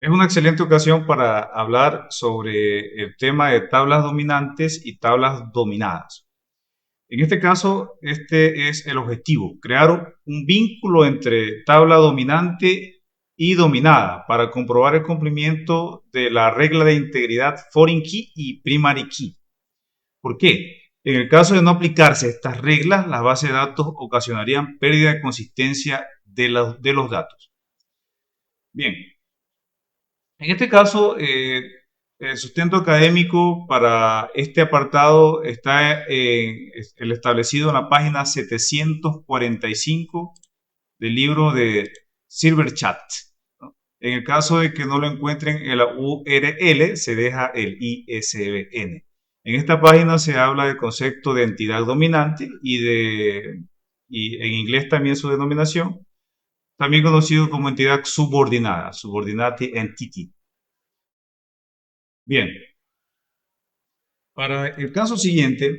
Es una excelente ocasión para hablar sobre el tema de tablas dominantes y tablas dominadas. En este caso, este es el objetivo, crear un vínculo entre tabla dominante y dominada para comprobar el cumplimiento de la regla de integridad foreign key y primary key. ¿Por qué? En el caso de no aplicarse estas reglas, las bases de datos ocasionarían pérdida de consistencia de los datos. Bien, en este caso, el sustento académico para este apartado está el establecido en la página 745 del libro de Silverchat, ¿no? En el caso de que no lo encuentren en la URL, se deja el ISBN. En esta página se habla del concepto de entidad dominante y en inglés también su denominación, también conocido como entidad subordinada, subordinate entity. Bien, para el caso siguiente,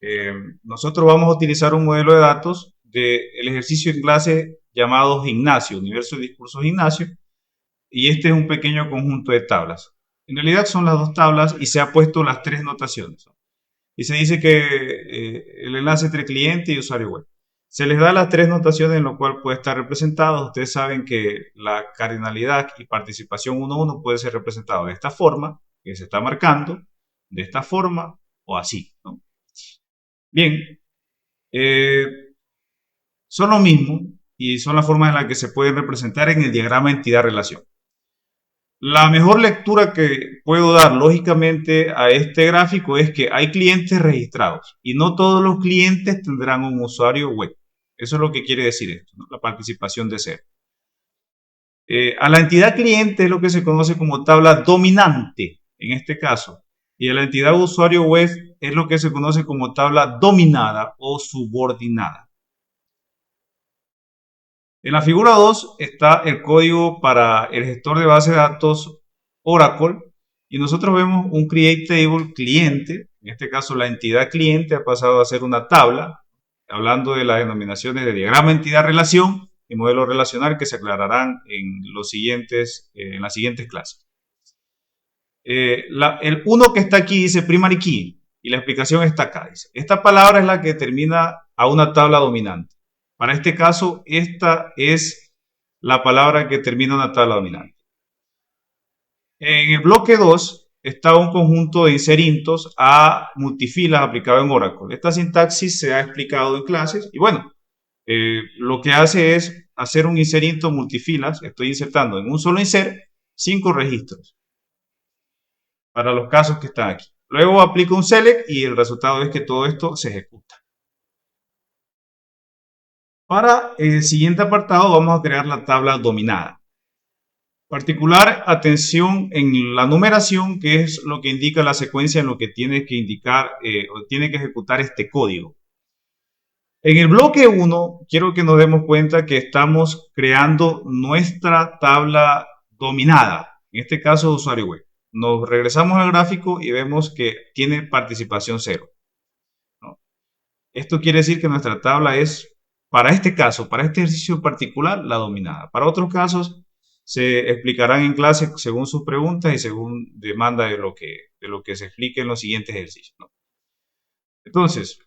eh, nosotros vamos a utilizar un modelo de datos del ejercicio en clase llamado Gimnasio, Universo de Discursos Gimnasio, y este es un pequeño conjunto de tablas. En realidad son las dos tablas y se ha puesto las tres notaciones, ¿no? Y se dice que el enlace entre cliente y usuario web. Se les da las tres notaciones en lo cual puede estar representado. Ustedes saben que la cardinalidad y participación 1-1 puede ser representado de esta forma, que se está marcando, de esta forma o así, ¿no? Bien, eh, son lo mismo y son las formas en las que se pueden representar en el diagrama entidad-relación. La mejor lectura que puedo dar lógicamente a este gráfico es que hay clientes registrados y no todos los clientes tendrán un usuario web. Eso es lo que quiere decir esto, ¿no? La participación de cero. A la entidad cliente es lo que se conoce como tabla dominante en este caso, y a la entidad usuario web es lo que se conoce como tabla dominada o subordinada. En la figura 2 está el código para el gestor de base de datos Oracle y nosotros vemos un create table cliente. En este caso la entidad cliente ha pasado a ser una tabla, hablando de las denominaciones de diagrama entidad relación y modelo relacional que se aclararán en las siguientes clases. El 1 que está aquí dice primary key y la explicación está acá. Dice, esta palabra es la que determina a una tabla dominante. Para este caso, esta es la palabra que termina una tabla dominante. En el bloque 2 está un conjunto de inserintos a multifilas aplicado en Oracle. Esta sintaxis se ha explicado en clases y bueno, lo que hace es hacer un inserinto multifilas. Estoy insertando en un solo insert 5 registros para los casos que están aquí. Luego aplico un select y el resultado es que todo esto se ejecuta. Para el siguiente apartado vamos a crear la tabla dominada. Particular atención en la numeración, que es lo que indica la secuencia en lo que tiene que indicar o tiene que ejecutar este código. En el bloque 1 quiero que nos demos cuenta que estamos creando nuestra tabla dominada, en este caso usuario web. Nos regresamos al gráfico y vemos que tiene participación 0, ¿no? Esto quiere decir que nuestra tabla es, para este caso, para este ejercicio en particular, la dominada. Para otros casos, se explicarán en clase según sus preguntas y según demanda de lo que se explique en los siguientes ejercicios, ¿no? Entonces,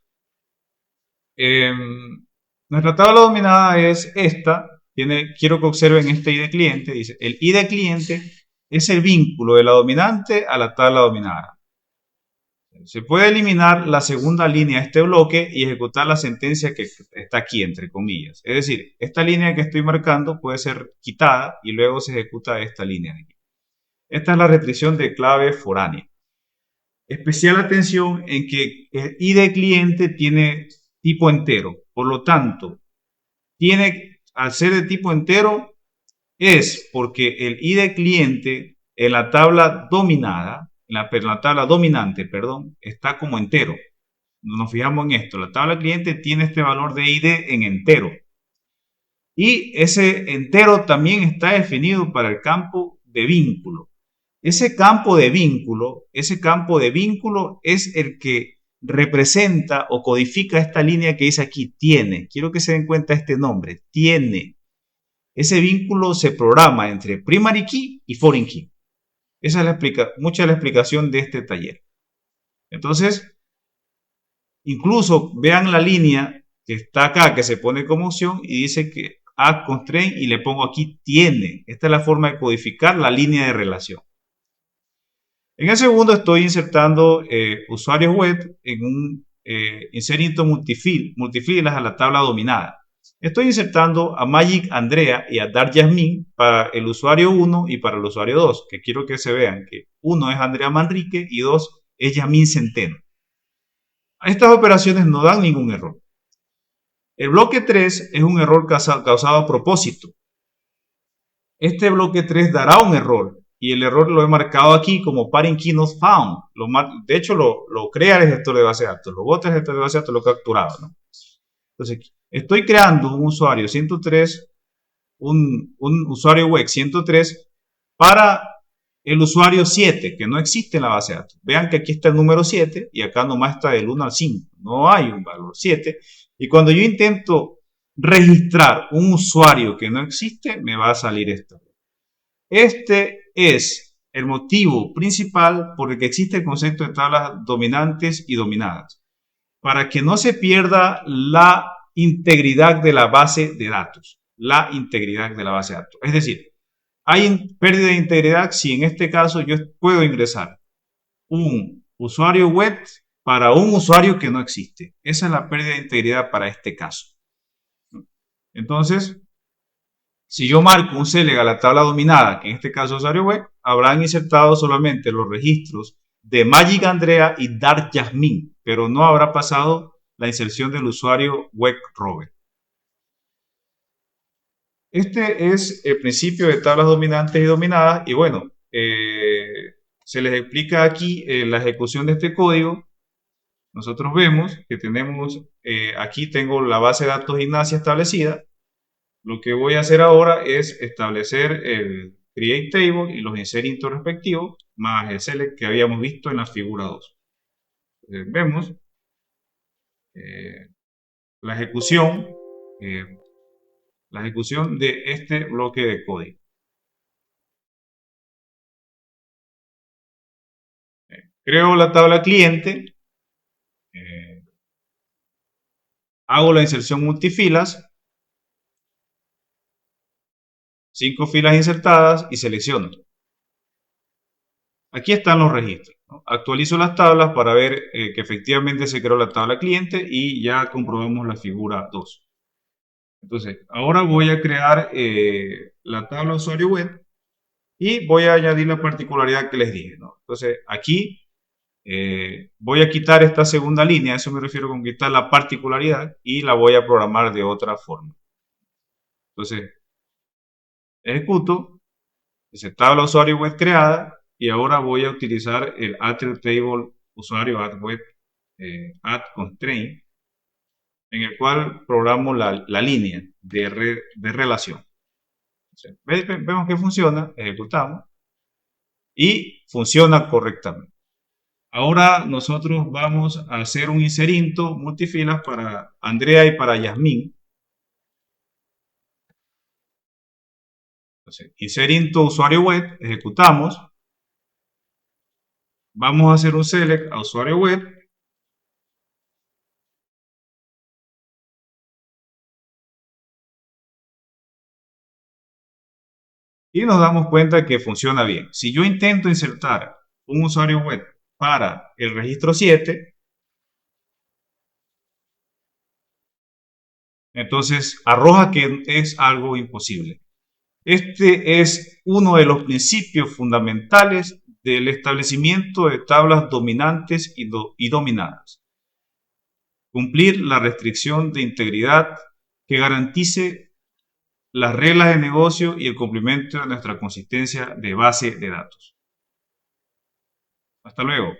eh, nuestra tabla dominada es esta. Quiero que observen este ID cliente. Dice, el ID cliente es el vínculo de la dominante a la tabla dominada. Se puede eliminar la segunda línea de este bloque y ejecutar la sentencia que está aquí, entre comillas. Es decir, esta línea que estoy marcando puede ser quitada y luego se ejecuta esta línea de aquí. Esta es la restricción de clave foránea. Especial atención en que el ID cliente tiene tipo entero. Por lo tanto, al ser de tipo entero, es porque el ID cliente en la tabla dominada, en la tabla dominante, perdón, está como entero. Nos fijamos en esto. La tabla cliente tiene este valor de ID en entero. Y ese entero también está definido para el campo de vínculo. Ese campo de vínculo es el que representa o codifica esta línea que dice aquí, tiene. Quiero que se den cuenta de este nombre, tiene. ese vínculo se programa entre primary key y foreign key. Esa es mucha de la explicación de este taller. Entonces, incluso vean la línea que está acá, que se pone como opción y dice que add constraint y le pongo aquí tiene. Esta es la forma de codificar la línea de relación. En el segundo estoy insertando usuarios web en un inserito multifilas a la tabla dominada. Estoy insertando a Magic Andrea y a Dark Jasmine para el usuario 1 y para el usuario 2, que quiero que se vean que 1 es Andrea Manrique y 2 es Jasmine Centeno. Estas operaciones no dan ningún error. El bloque 3 es un error causado a propósito. Este bloque 3 dará un error y el error lo he marcado aquí como parent key not found. De hecho, lo crea el gestor de base de datos. Lo bota el gestor de base de datos, lo capturado, ¿no? Entonces, estoy creando un usuario 103, un usuario web 103 para el usuario 7, que no existe en la base de datos. Vean que aquí está el número 7 y acá nomás está del 1 al 5. No hay un valor 7. Y cuando yo intento registrar un usuario que no existe, me va a salir esto. Este es el motivo principal por el que existe el concepto de tablas dominantes y dominadas. Para que no se pierda la integridad de la base de datos. La integridad de la base de datos. Es decir, hay pérdida de integridad si en este caso yo puedo ingresar un usuario web para un usuario que no existe. Esa es la pérdida de integridad para este caso. Entonces, si yo marco un select a la tabla dominada, que en este caso es usuario web, habrán insertado solamente los registros de Magic Andrea y Dark Jasmine, pero no habrá pasado la inserción del usuario web Robert. Este es el principio de tablas dominantes y dominadas y bueno, se les explica aquí la ejecución de este código. Nosotros vemos que tenemos, aquí tengo la base de datos Ignacia establecida. Lo que voy a hacer ahora es establecer el create table y los inserintos respectivos, más el select que habíamos visto en la figura 2. Entonces, vemos la ejecución de este bloque de código. Creo la tabla cliente, hago la inserción multifilas, 5 filas insertadas y selecciono. Aquí están los registros, ¿no? Actualizo las tablas para ver que efectivamente se creó la tabla cliente y ya comprobamos la figura 2. Entonces, ahora voy a crear la tabla usuario web y voy a añadir la particularidad que les dije, ¿no? Entonces, aquí voy a quitar esta segunda línea, a eso me refiero con quitar la particularidad y la voy a programar de otra forma. Entonces, ejecuto, dice tabla usuario web creada y ahora voy a utilizar el attribute table usuario add web add constraint en el cual programo la línea de relación. Entonces, vemos que funciona, ejecutamos y funciona correctamente. Ahora nosotros vamos a hacer un inserinto multifilas para Andrea y para Yasmín. Entonces, inserinto usuario web, ejecutamos. Vamos a hacer un select a usuario web. Y nos damos cuenta que funciona bien. Si yo intento insertar un usuario web para el registro 7, entonces arroja que es algo imposible. Este es uno de los principios fundamentales del establecimiento de tablas dominantes y dominadas. Cumplir la restricción de integridad que garantice las reglas de negocio y el cumplimiento de nuestra consistencia de base de datos. Hasta luego.